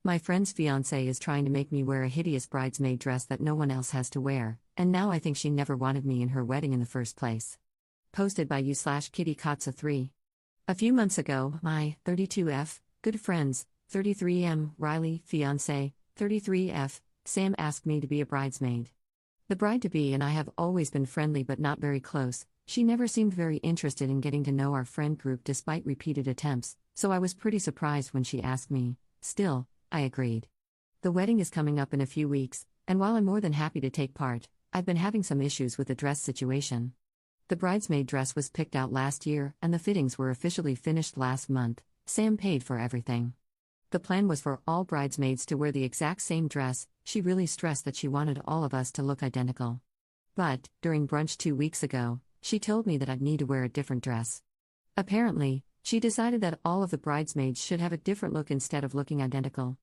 My friend's fiancée is trying to make me wear a hideous bridesmaid dress that no one else has to wear, and now I think she never wanted me in her wedding in the first place. Posted by you/Kitty Katza 3. A few months ago, my 32F good friends, 33M Riley, fiancé, 33F Sam asked me to be a bridesmaid. The bride-to-be and I have always been friendly but not very close. She never seemed very interested in getting to know our friend group despite repeated attempts, so I was pretty surprised when she asked me. Still, I agreed. The wedding is coming up in a few weeks, and while I'm more than happy to take part, I've been having some issues with the dress situation. The bridesmaid dress was picked out last year, and the fittings were officially finished last month. Sam paid for everything. The plan was for all bridesmaids to wear the exact same dress. She really stressed that she wanted all of us to look identical. But, during brunch 2 weeks ago, she told me that I'd need to wear a different dress. Apparently, she decided that all of the bridesmaids should have a different look instead of looking identical.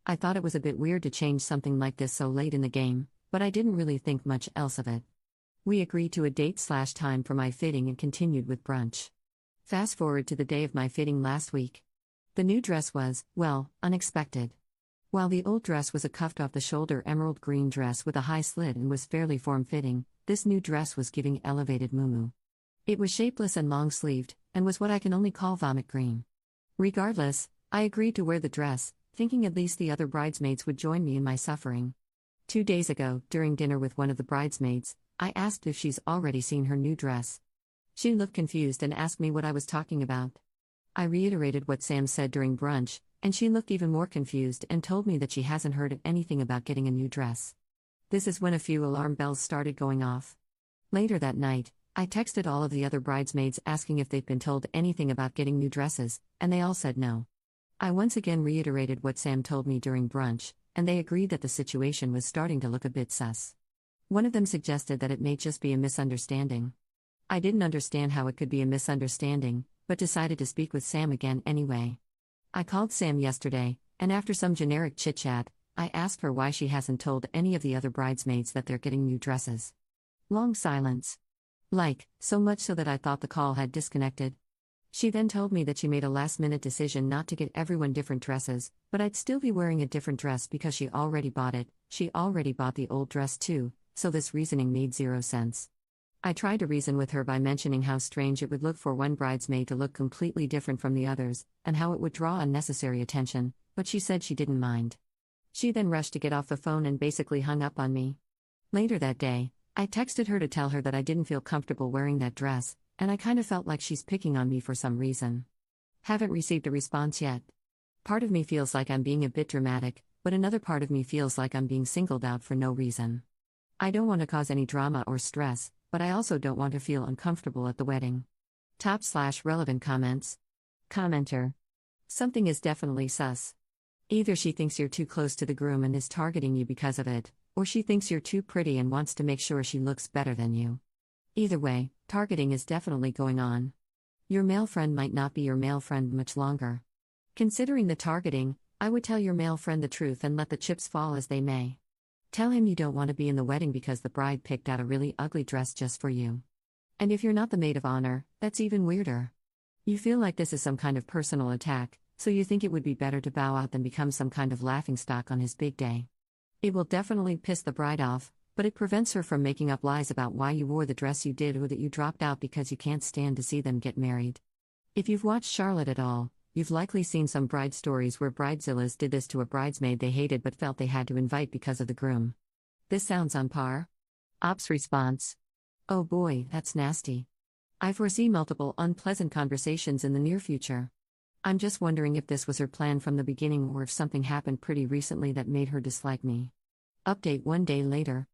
I thought it was a bit weird to change something like this so late in the game, but I didn't really think much else of it. We agreed to a date/time for my fitting and continued with brunch. Fast forward to the day of my fitting last week. The new dress was, well, unexpected. While the old dress was a cuffed off-the-shoulder emerald green dress with a high slit and was fairly form-fitting, this new dress was giving elevated muumuu. It was shapeless and long-sleeved, and was what I can only call vomit green. Regardless, I agreed to wear the dress, thinking at least the other bridesmaids would join me in my suffering. 2 days ago, during dinner with one of the bridesmaids, I asked if she's already seen her new dress. She looked confused and asked me what I was talking about. I reiterated what Sam said during brunch, and she looked even more confused and told me that she hasn't heard anything about getting a new dress. This is when a few alarm bells started going off. Later that night, I texted all of the other bridesmaids asking if they'd been told anything about getting new dresses, and they all said no. I once again reiterated what Sam told me during brunch, and they agreed that the situation was starting to look a bit sus. One of them suggested that it may just be a misunderstanding. I didn't understand how it could be a misunderstanding, but decided to speak with Sam again anyway. I called Sam yesterday, and after some generic chit-chat, I asked her why she hasn't told any of the other bridesmaids that they're getting new dresses. Long silence. So much so that I thought the call had disconnected. She then told me that she made a last-minute decision not to get everyone different dresses, but I'd still be wearing a different dress because she already bought it. She already bought the old dress too, so this reasoning made zero sense. I tried to reason with her by mentioning how strange it would look for one bridesmaid to look completely different from the others, and how it would draw unnecessary attention, but she said she didn't mind. She then rushed to get off the phone and basically hung up on me. Later that day, I texted her to tell her that I didn't feel comfortable wearing that dress, and I kind of felt like she's picking on me for some reason. Haven't received a response yet. Part of me feels like I'm being a bit dramatic, but another part of me feels like I'm being singled out for no reason. I don't want to cause any drama or stress, but I also don't want to feel uncomfortable at the wedding. Top/relevant comments. Commenter. Something is definitely sus. Either she thinks you're too close to the groom and is targeting you because of it, or she thinks you're too pretty and wants to make sure she looks better than you. Either way, targeting is definitely going on. Your male friend might not be your male friend much longer. Considering the targeting, I would tell your male friend the truth and let the chips fall as they may. Tell him you don't want to be in the wedding because the bride picked out a really ugly dress just for you. And if you're not the maid of honor, that's even weirder. You feel like this is some kind of personal attack, so you think it would be better to bow out than become some kind of laughingstock on his big day. It will definitely piss the bride off, but it prevents her from making up lies about why you wore the dress you did or that you dropped out because you can't stand to see them get married. If you've watched Charlotte at all, you've likely seen some bride stories where bridezillas did this to a bridesmaid they hated but felt they had to invite because of the groom. This sounds on par. Ops response. Oh boy, that's nasty. I foresee multiple unpleasant conversations in the near future. I'm just wondering if this was her plan from the beginning or if something happened pretty recently that made her dislike me. Update 1 day later.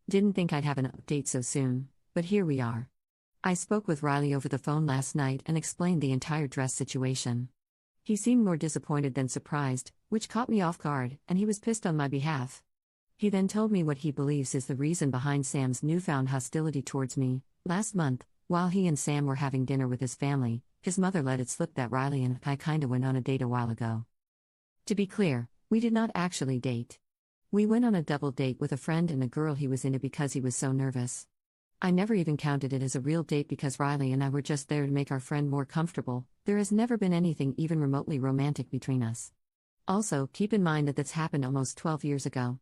Didn't think I'd have an update so soon, but here we are. I spoke with Riley over the phone last night and explained the entire dress situation. He seemed more disappointed than surprised, which caught me off guard, and he was pissed on my behalf. He then told me what he believes is the reason behind Sam's newfound hostility towards me. Last month, while he and Sam were having dinner with his family, his mother let it slip that Riley and I kinda went on a date a while ago. To be clear, we did not actually date. We went on a double date with a friend and a girl he was into because he was so nervous. I never even counted it as a real date because Riley and I were just there to make our friend more comfortable. There has never been anything even remotely romantic between us. Also, keep in mind that this happened almost 12 years ago.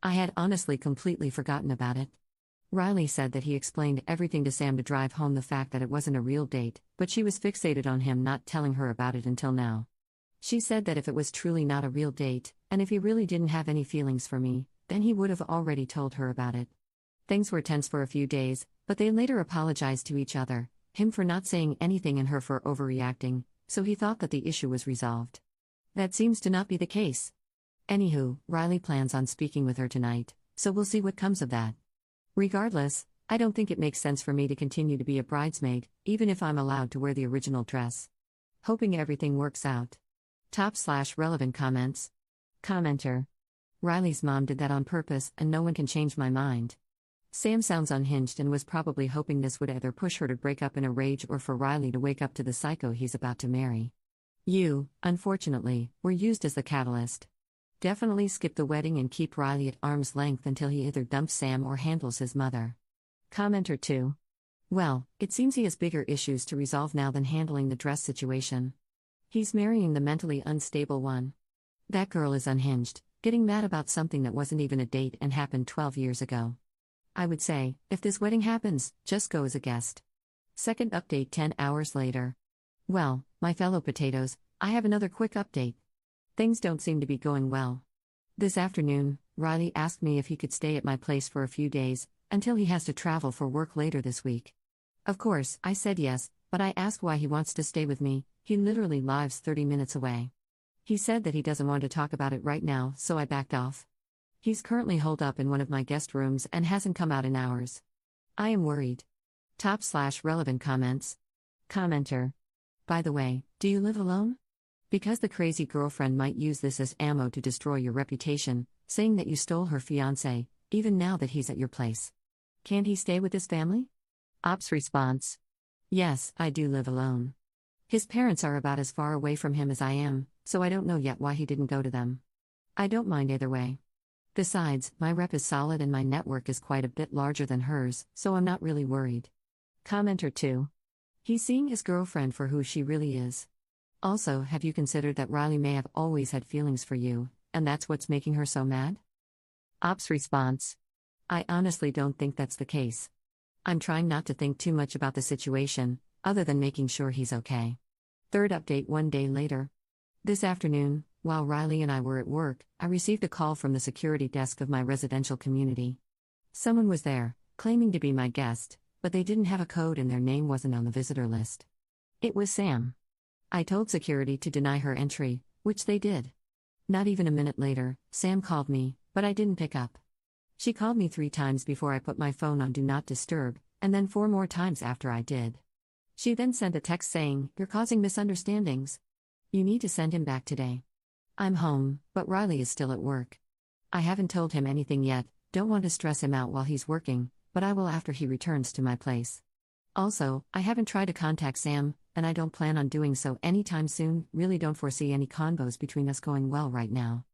I had honestly completely forgotten about it. Riley said that he explained everything to Sam to drive home the fact that it wasn't a real date, but she was fixated on him not telling her about it until now. She said that if it was truly not a real date, and if he really didn't have any feelings for me, then he would have already told her about it. Things were tense for a few days, but they later apologized to each other, him for not saying anything and her for overreacting, so he thought that the issue was resolved. That seems to not be the case. Anywho, Riley plans on speaking with her tonight, so we'll see what comes of that. Regardless, I don't think it makes sense for me to continue to be a bridesmaid, even if I'm allowed to wear the original dress. Hoping everything works out. Top/relevant comments. Commenter. Riley's mom did that on purpose, and no one can change my mind. Sam sounds unhinged and was probably hoping this would either push her to break up in a rage or for Riley to wake up to the psycho he's about to marry. You, unfortunately, were used as the catalyst. Definitely skip the wedding and keep Riley at arm's length until he either dumps Sam or handles his mother. Commenter 2. Well, it seems he has bigger issues to resolve now than handling the dress situation. He's marrying the mentally unstable one. That girl is unhinged, getting mad about something that wasn't even a date and happened 12 years ago. I would say, if this wedding happens, just go as a guest. Second update 10 hours later. Well, my fellow potatoes, I have another quick update. Things don't seem to be going well. This afternoon, Riley asked me if he could stay at my place for a few days, until he has to travel for work later this week. Of course, I said yes, but I asked why he wants to stay with me. He literally lives 30 minutes away. He said that he doesn't want to talk about it right now, so I backed off. He's currently holed up in one of my guest rooms and hasn't come out in hours. I am worried. Top/relevant comments. Commenter. By the way, do you live alone? Because the crazy girlfriend might use this as ammo to destroy your reputation, saying that you stole her fiancé, even now that he's at your place. Can't he stay with his family? Ops response. Yes, I do live alone. His parents are about as far away from him as I am, so I don't know yet why he didn't go to them. I don't mind either way. Besides, my rep is solid and my network is quite a bit larger than hers, so I'm not really worried. Commenter 2. He's seeing his girlfriend for who she really is. Also, have you considered that Riley may have always had feelings for you, and that's what's making her so mad? Ops response. I honestly don't think that's the case. I'm trying not to think too much about the situation, other than making sure he's okay. Third update 1 day later. This afternoon, while Riley and I were at work, I received a call from the security desk of my residential community. Someone was there, claiming to be my guest, but they didn't have a code and their name wasn't on the visitor list. It was Sam. I told security to deny her entry, which they did. Not even a minute later, Sam called me, but I didn't pick up. She called me 3 times before I put my phone on Do Not Disturb, and then 4 more times after I did. She then sent a text saying, "You're causing misunderstandings. You need to send him back today." I'm home, but Riley is still at work. I haven't told him anything yet, don't want to stress him out while he's working, but I will after he returns to my place. Also, I haven't tried to contact Sam, and I don't plan on doing so anytime soon, really don't foresee any convos between us going well right now.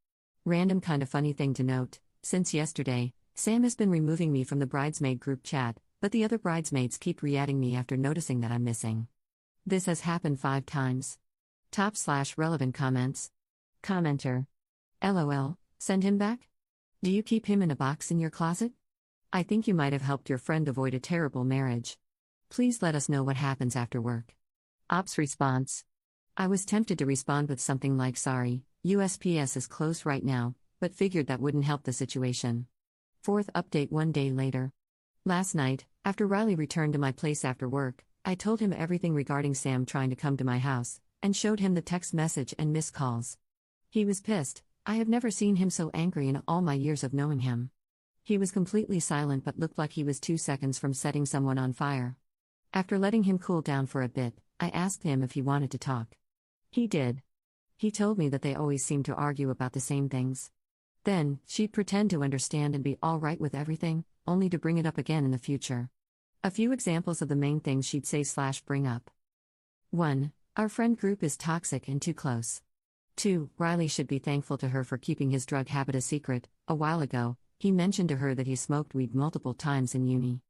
Random kind of funny thing to note, since yesterday, Sam has been removing me from the bridesmaid group chat, but the other bridesmaids keep re-adding me after noticing that I'm missing. This has happened 5 times. Top/relevant comments. Commenter. LOL, send him back? Do you keep him in a box in your closet? I think you might have helped your friend avoid a terrible marriage. Please let us know what happens after work. Ops response. I was tempted to respond with something like sorry, USPS is closed right now, but figured that wouldn't help the situation. Fourth update 1 day later. Last night, after Riley returned to my place after work, I told him everything regarding Sam trying to come to my house, and showed him the text message and missed calls. He was pissed. I have never seen him so angry in all my years of knowing him. He was completely silent but looked like he was 2 seconds from setting someone on fire. After letting him cool down for a bit, I asked him if he wanted to talk. He did. He told me that they always seem to argue about the same things. Then, she'd pretend to understand and be all right with everything, only to bring it up again in the future. A few examples of the main things she'd say/bring up. 1. Our friend group is toxic and too close. 2. Riley should be thankful to her for keeping his drug habit a secret. A while ago, he mentioned to her that he smoked weed multiple times in uni.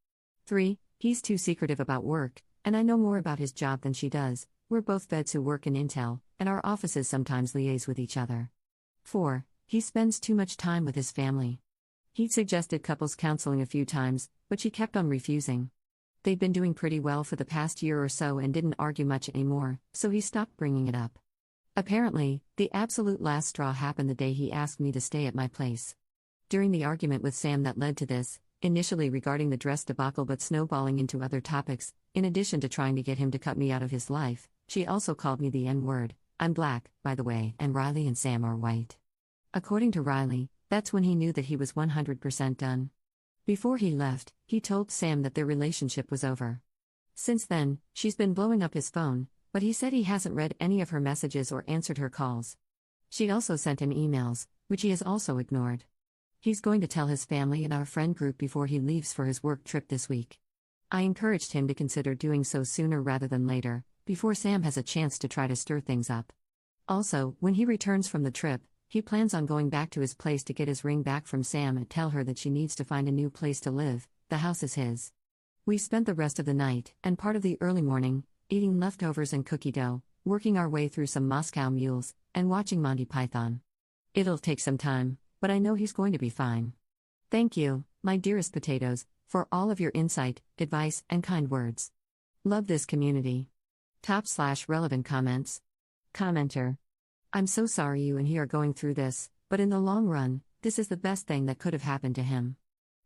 3. He's too secretive about work, and I know more about his job than she does. We're both vets who work in Intel, and our offices sometimes liaise with each other. 4. He spends too much time with his family. He'd suggested couples counseling a few times, but she kept on refusing. They'd been doing pretty well for the past year or so and didn't argue much anymore, so he stopped bringing it up. Apparently, the absolute last straw happened the day he asked me to stay at my place. During the argument with Sam that led to this, initially regarding the dress debacle but snowballing into other topics, in addition to trying to get him to cut me out of his life, she also called me the N-word. I'm black, by the way, and Riley and Sam are white. According to Riley, that's when he knew that he was 100% done. Before he left, he told Sam that their relationship was over. Since then, she's been blowing up his phone, but he said he hasn't read any of her messages or answered her calls. She also sent him emails, which he has also ignored. He's going to tell his family and our friend group before he leaves for his work trip this week. I encouraged him to consider doing so sooner rather than later, before Sam has a chance to try to stir things up. Also, when he returns from the trip, he plans on going back to his place to get his ring back from Sam and tell her that she needs to find a new place to live. The house is his. We spent the rest of the night, and part of the early morning, eating leftovers and cookie dough, working our way through some Moscow Mules, and watching Monty Python. It'll take some time, but I know he's going to be fine. Thank you, my dearest potatoes, for all of your insight, advice, and kind words. Love this community. Top/relevant comments. Commenter. I'm so sorry you and he are going through this, but in the long run, this is the best thing that could have happened to him.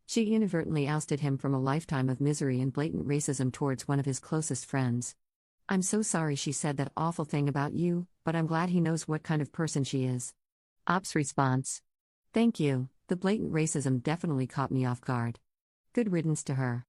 She inadvertently ousted him from a lifetime of misery and blatant racism towards one of his closest friends. I'm so sorry she said that awful thing about you, but I'm glad he knows what kind of person she is. Ops response. Thank you, the blatant racism definitely caught me off guard. Good riddance to her.